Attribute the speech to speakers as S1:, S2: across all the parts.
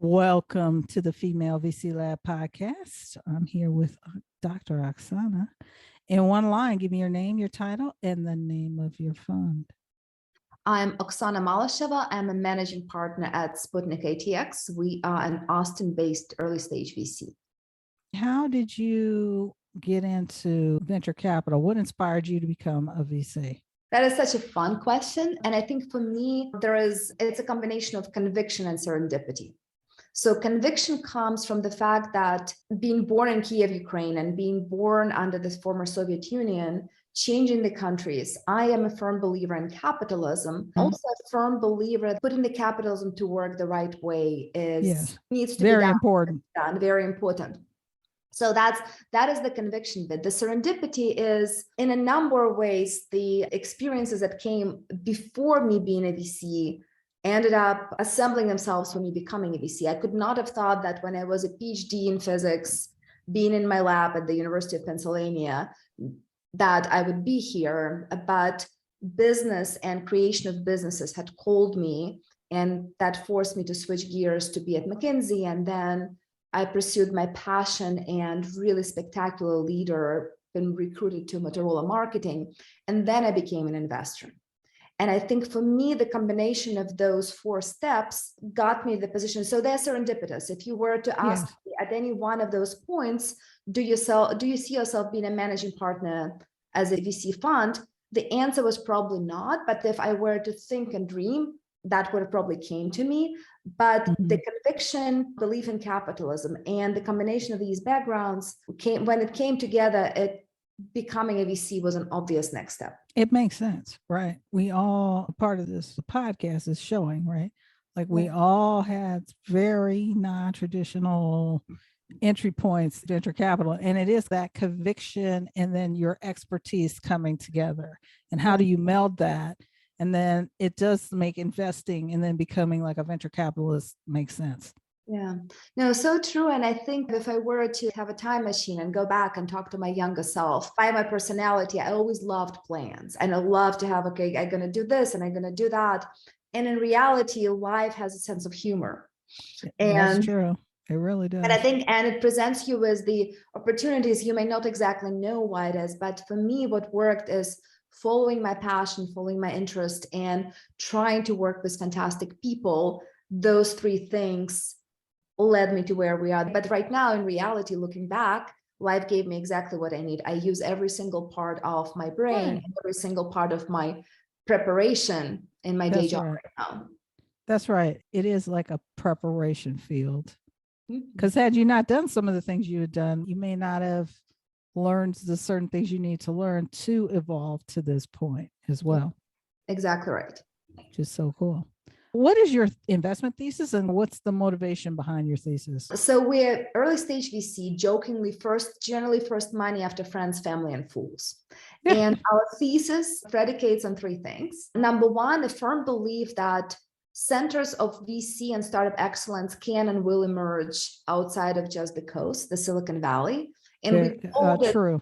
S1: Welcome to the Female VC Lab podcast. I'm here with Dr. Oksana. In one line, give me your name, your title, and the name of your fund.
S2: I'm Oksana Malysheva. I'm a managing partner at Sputnik ATX. We are an Austin-based early stage VC.
S1: How did you get into venture capital? What inspired you to become a VC?
S2: That is such a fun question. And I think for me, it's a combination of conviction and serendipity. So conviction comes from the fact that being born in Kiev, Ukraine, and being born under the former Soviet Union, changing the countries, I am a firm believer in capitalism. Also a firm believer that putting the capitalism to work the right way needs to
S1: very
S2: be
S1: important.
S2: Very important. So that is the conviction bit. The serendipity is, in a number of ways, the experiences that came before me being a VC ended up assembling themselves for me becoming a VC. I could not have thought that when I was a PhD in physics, being in my lab at the University of Pennsylvania, that I would be here. But business and creation of businesses had called me, and that forced me to switch gears to be at McKinsey. And then I pursued my passion and really spectacular leader, been recruited to Motorola marketing, and then I became an investor. And I think for me, the combination of those four steps got me the position. So they're serendipitous. If you were to ask me at any one of those points, do you see yourself being a managing partner as a VC fund? The answer was probably not. But if I were to think and dream, that would have probably came to me. But the conviction, belief in capitalism, and the combination of these backgrounds when it came together, becoming a VC was an obvious next step.
S1: It makes sense, right? We all, part of this podcast is showing, right? Like we all had very non-traditional entry points to venture capital, and it is that conviction and then your expertise coming together. And how do you meld that? And then it does make investing and then becoming like a venture capitalist make sense.
S2: Yeah, no, so true. And I think if I were to have a time machine and go back and talk to my younger self, by my personality, I always loved plans and I love to have, okay, I'm going to do this and I'm going to do that. And in reality, life has a sense of humor.
S1: That's true. It really does.
S2: And I think, and it presents you with the opportunities. You may not exactly know why it is, but for me, what worked is following my passion, following my interest, and trying to work with fantastic people. Those three things led me to where we are. But right now, in reality, looking back, life gave me exactly what I need. I use every single part of my brain, every single part of my preparation in my day job right now.
S1: That's right. It is like a preparation field. Because had you not done some of the things you had done, you may not have learned the certain things you need to learn to evolve to this point as well.
S2: Exactly right.
S1: Just so cool. What is your investment thesis and what's the motivation behind your thesis?
S2: So we're early stage VC, jokingly generally first money after friends, family, and fools. And our thesis predicates on three things. Number one, a firm belief that centers of VC and startup excellence can and will emerge outside of just the coast, the Silicon Valley. And we called it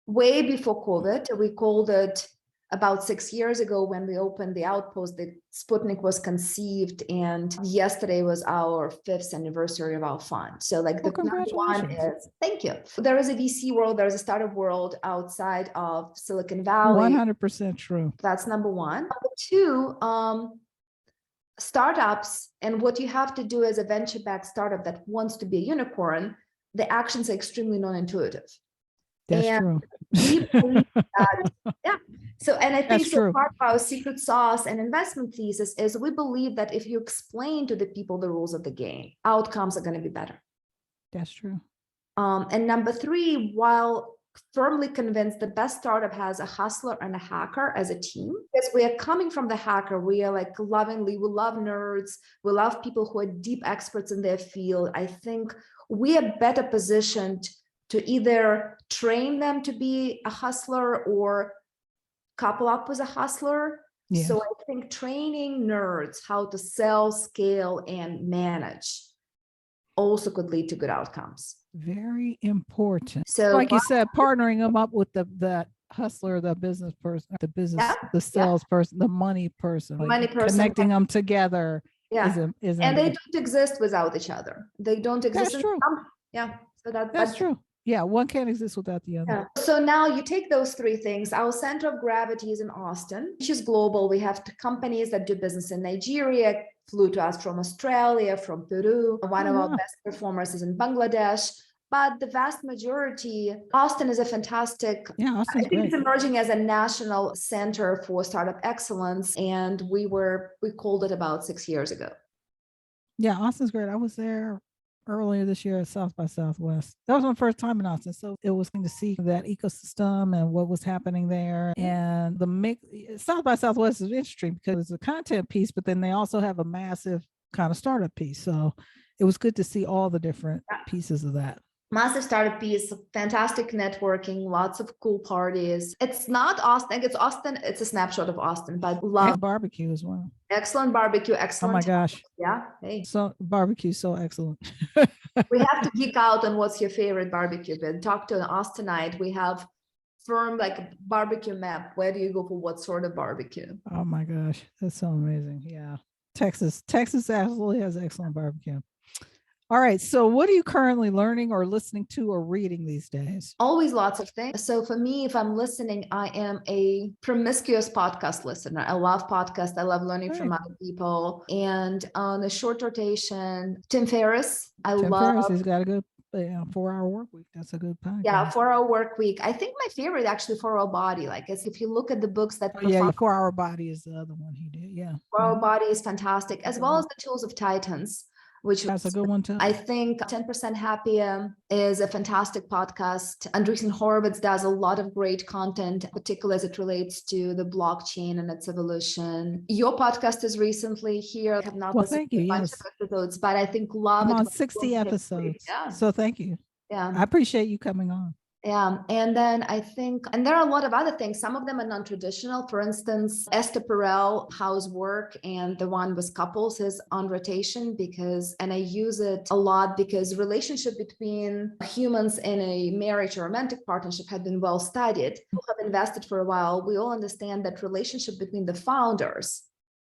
S2: way before COVID. We called it about 6 years ago when we opened the outpost that Sputnik was conceived, and yesterday was our 5th anniversary of our fund. So like the number one is, thank you. There is a VC world, there's a startup world outside of Silicon Valley.
S1: 100% true.
S2: That's number one. Number two, startups, and what you have to do as a venture-backed startup that wants to be a unicorn, the actions are extremely non-intuitive.
S1: That's true.
S2: We believe that, So, and I think so part of our secret sauce and investment thesis is we believe that if you explain to the people the rules of the game, outcomes are going to be better.
S1: That's true.
S2: And number three, while firmly convinced the best startup has a hustler and a hacker as a team, because we are coming from the hacker, we are like we love nerds, we love people who are deep experts in their field. I think we are better positioned to either train them to be a hustler or couple up with a hustler. Yes. So I think training nerds how to sell, scale, and manage also could lead to good outcomes.
S1: Very important.
S2: So
S1: like you said, partnering them up with the hustler, the business person, the sales person, the money person, connecting them together
S2: Yeah.
S1: is
S2: And they
S1: in.
S2: don't exist without each other. They don't exist.
S1: That's true.
S2: Yeah. So that's
S1: That's true. Yeah, one can't exist without the other.
S2: yeah. So now you take those three things. Our center of gravity is in Austin, which is global. We have companies that do business in Nigeria, flew to us from Australia, from Peru. One of our best performers is in Bangladesh. But the vast majority, Austin is a fantastic,
S1: Austin's
S2: I think
S1: great.
S2: It's emerging as a national center for startup excellence. And we called it about 6 years ago.
S1: Yeah, Austin's great. I was there earlier this year at South by Southwest. That was my first time in Austin. So it was good to see that ecosystem and what was happening there. And the mix, South by Southwest is interesting because it's a content piece, but then they also have a massive kind of startup piece. So it was good to see all the different pieces of that.
S2: Massive startup piece, fantastic networking, lots of cool parties. It's not Austin, it's Austin, it's a snapshot of Austin, but love
S1: barbecue as well.
S2: Excellent barbecue, excellent.
S1: Oh my gosh.
S2: Yeah. Hey.
S1: So barbecue, so excellent.
S2: We have to geek out on what's your favorite barbecue bit. Talk to an Austinite. We have firm like barbecue map. Where do you go for what sort of barbecue?
S1: Oh my gosh, that's so amazing. Yeah. Texas absolutely has excellent barbecue. All right. So what are you currently learning or listening to or reading these days?
S2: Always lots of things. So for me, if I'm listening, I am a promiscuous podcast listener. I love podcasts. I love learning from other people. And on a short rotation, Tim Ferriss.
S1: Tim Ferriss, he's got a good 4-hour work week. That's a good podcast.
S2: Yeah, 4-hour work week. I think my favorite actually 4-hour body. Like if you look at the books that
S1: yeah, 4-hour body is the other one he did. Yeah.
S2: 4-hour body is fantastic, as well as the Tools of Titans, which
S1: that's a good one too.
S2: I think 10% Happier is a fantastic podcast. Andreessen Horowitz does a lot of great content, particularly as it relates to the blockchain and its evolution. Your podcast is recently here. I have not listened to a bunch of episodes, but I think love it.
S1: I'm on 60 episodes.
S2: Yeah.
S1: So thank you.
S2: Yeah.
S1: I appreciate you coming on.
S2: Yeah. And then I think, and there are a lot of other things. Some of them are non-traditional. For instance, Esther Perel, How's Work, and the one with couples is on rotation and I use it a lot because relationship between humans in a marriage or romantic partnership had been well studied. People have invested for a while. We all understand that relationship between the founders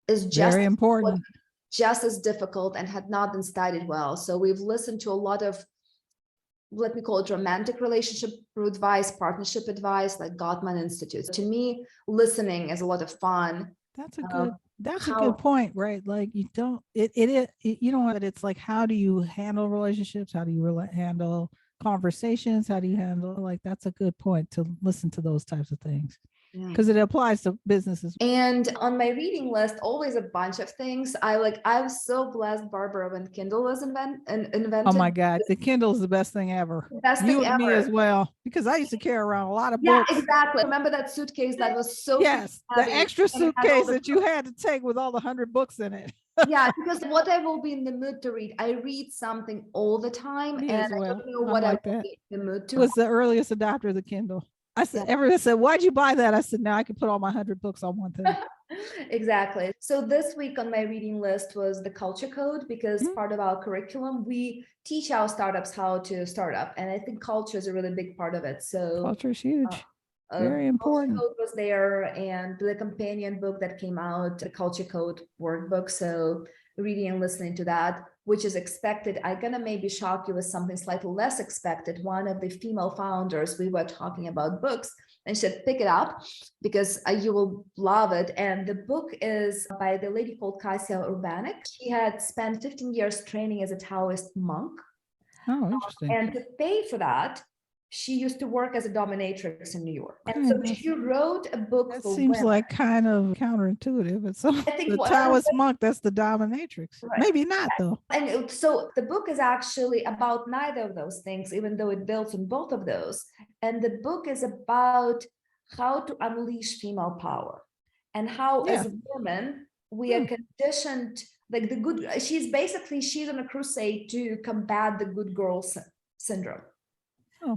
S2: is just
S1: very important,
S2: just as difficult and had not been studied well. So we've listened to a lot of, let me call it romantic relationship advice, partnership advice, like Gottman Institute. To me, listening is a lot of fun.
S1: That's a good point, right? Like you don't, you know what, it's like, how do you handle relationships? How do you handle conversations? How do you handle, like, that's a good point to listen to those types of things. Because it applies to businesses.
S2: And on my reading list, always a bunch of things. I was so blessed, Barbara, when Kindle was invented.
S1: Oh my God, the Kindle is the best thing ever. You and me as well, because I used to carry around a lot of books.
S2: Yeah, exactly. Remember that suitcase that was so
S1: the extra suitcase that you had to take with all the 100 books in it.
S2: Yeah, because what I will be in the mood to read, I read something all the time, and I don't know what I will be in the mood to.
S1: Was the earliest adopter of the Kindle. I said, everyone said, why'd you buy that? I said, now I can put all my 100 books on one thing.
S2: Exactly. So this week on my reading list was the Culture Code, because part of our curriculum, we teach our startups how to start up. And I think culture is a really big part of it. So
S1: culture is huge. Very important.
S2: Culture Code was there, and the companion book that came out, the Culture Code workbook. So reading and listening to that, which is expected. I'm gonna maybe shock you with something slightly less expected. One of the female founders, we were talking about books, and she said, pick it up because you will love it. And the book is by the lady called Kasia Urbanik. She had spent 15 years training as a Taoist monk.
S1: Oh, interesting.
S2: And to pay for that, she used to work as a dominatrix in New York. And so she wrote a book.
S1: That seems women. Like kind of counterintuitive. It's the Taoist monk, that's the dominatrix. Right. Maybe not though.
S2: And so the book is actually about neither of those things, even though it builds on both of those. And the book is about how to unleash female power and how as women, we are conditioned, like she's on a crusade to combat the good girl syndrome.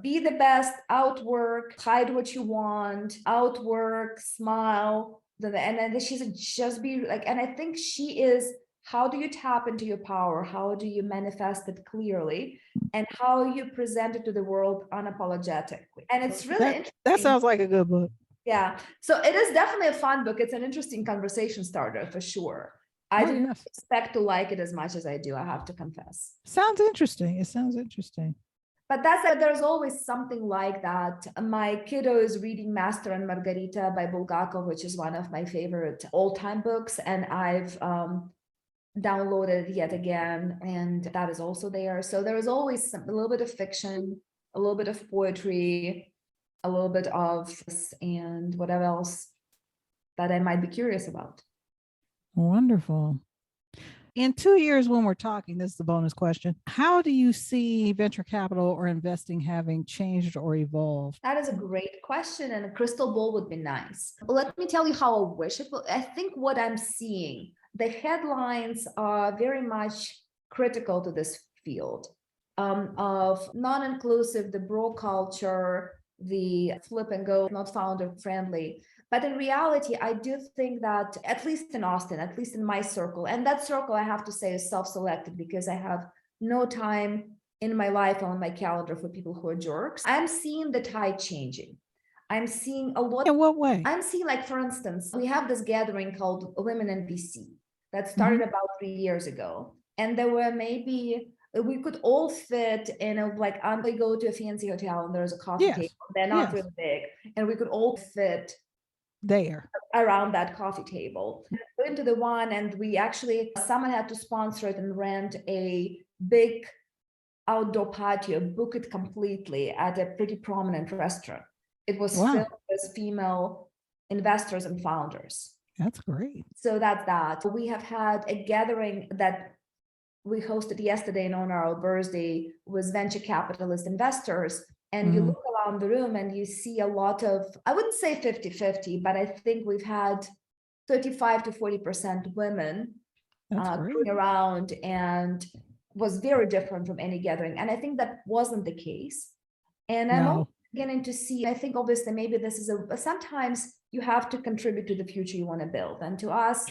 S2: Be the best, outwork, hide what you want, outwork, smile. And then she said, just be like, and I think she is, how do you tap into your power? How do you manifest it clearly? And how you present it to the world unapologetically. And it's really interesting.
S1: That sounds like a good book.
S2: Yeah. So it is definitely a fun book. It's an interesting conversation starter for sure. I
S1: Oh,
S2: didn't
S1: yes.
S2: expect to like it as much as I do, I have to confess.
S1: Sounds interesting. It sounds interesting.
S2: But there's always something like that. My kiddo is reading Master and Margarita by Bulgakov, which is one of my favorite all-time books. And I've downloaded it yet again, and that is also there. So there is always a little bit of fiction, a little bit of poetry, a little bit of this, and whatever else that I might be curious about.
S1: Wonderful. In 2 years, when we're talking, this is the bonus question. How do you see venture capital or investing having changed or evolved?
S2: That is a great question, and a crystal ball would be nice. Let me tell you how I wish it would. I think what I'm seeing, the headlines are very much critical to this field of non-inclusive, the bro culture, the flip and go, not founder friendly. But in reality, I do think that, at least in Austin, at least in my circle, and that circle, I have to say, is self-selected because I have no time in my life on my calendar for people who are jerks. I'm seeing the tide changing. I'm seeing a lot.
S1: In what way?
S2: I'm seeing, like, for instance, we have this gathering called Women in VC that started about 3 years ago. And there were we could all fit in a, like, we go to a fancy hotel and there's a coffee table. They're not really big. And we could all fit
S1: there
S2: around that coffee table. We went to the one, and we actually, someone had to sponsor it and rent a big outdoor patio, book it completely at a pretty prominent restaurant. It was filled with female investors and founders.
S1: That's great.
S2: So that's that. We have had a gathering that we hosted yesterday and on our birthday with venture capitalist investors. And you look around the room and you see a lot of, I wouldn't say 50-50, but I think we've had 35 to 40% women going around, and was very different from any gathering. And I think that wasn't the case. And I'm also beginning to see, I think obviously maybe this is sometimes you have to contribute to the future you want to build. And to us,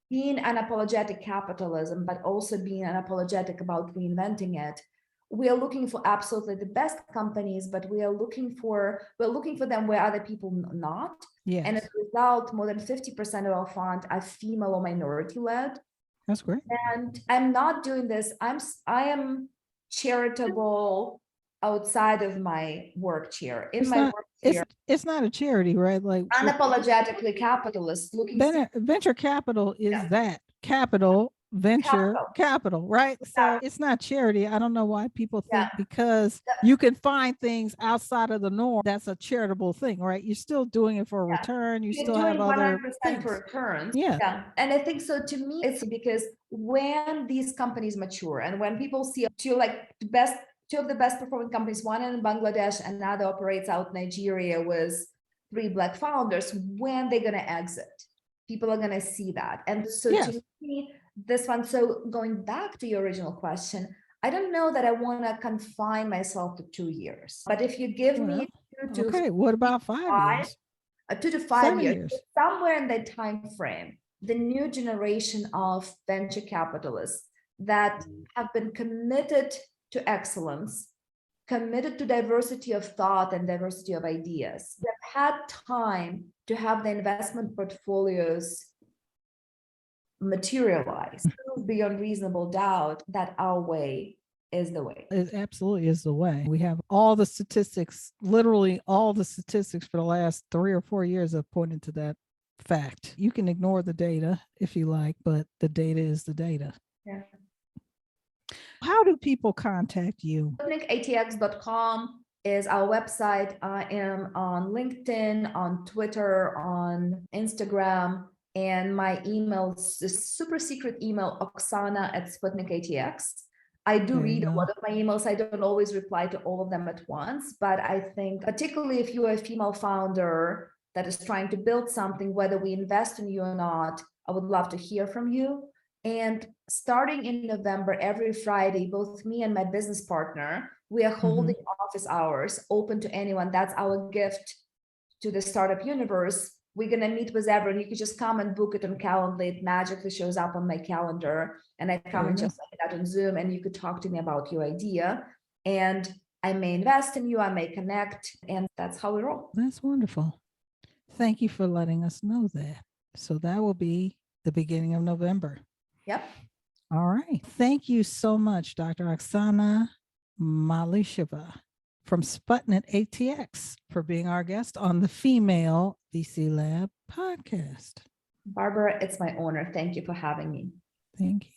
S2: being unapologetic capitalism, but also being unapologetic about reinventing it, we are looking for absolutely the best companies, but we're looking for them where other people not. And as a result, more than 50% of our fund are female or minority led.
S1: That's great.
S2: And I'm not doing this. I am charitable outside of my work chair.
S1: It's not a charity, right? Like
S2: unapologetically capitalist.
S1: Venture capital is that capital. Venture capital, right? So it's not charity. I don't know why people think because you can find things outside of the norm, that's a charitable thing, right? You're still doing it for a return. You're still have other
S2: 100% for returns.
S1: Yeah.
S2: And I think so, to me, it's because when these companies mature and when people see two of the best performing companies, one in Bangladesh and another operates out Nigeria with 3 Black founders, when they're going to exit, people are going to see that. And so to me, this one, so going back to your original question, I don't know that I want to confine myself to 2 years, but if you give me
S1: what about 5 years?
S2: 2 to 5
S1: years,
S2: somewhere in that time frame, the new generation of venture capitalists that have been committed to excellence, committed to diversity of thought and diversity of ideas, they've had time to have the investment portfolios materialize beyond reasonable doubt that our way is the way.
S1: It absolutely is the way. We have all the statistics, literally all the statistics for the last 3 or 4 years have pointed to that fact. You can ignore the data if you like, but the data is the data. How do people contact you?
S2: SputnikATX.com is our website. I am on LinkedIn, on Twitter, on Instagram. And my email is a super secret email, Oksana@Sputnik ATX. I do read a lot of my emails. I don't always reply to all of them at once, but I think particularly if you're a female founder that is trying to build something, whether we invest in you or not, I would love to hear from you. And starting in November, every Friday, both me and my business partner, we are holding office hours open to anyone. That's our gift to the startup universe. We're going to meet with everyone. You could just come and book it on Calendly. It magically shows up on my calendar. And I come and just like that on Zoom, and you could talk to me about your idea. And I may invest in you, I may connect, and that's how we roll.
S1: That's wonderful. Thank you for letting us know that. So that will be the beginning of November.
S2: Yep.
S1: All right. Thank you so much, Dr. Oksana Malysheva from Sputnik ATX for being our guest on the Female VC Lab podcast.
S2: Barbara, it's my honor. Thank you for having me.
S1: Thank you.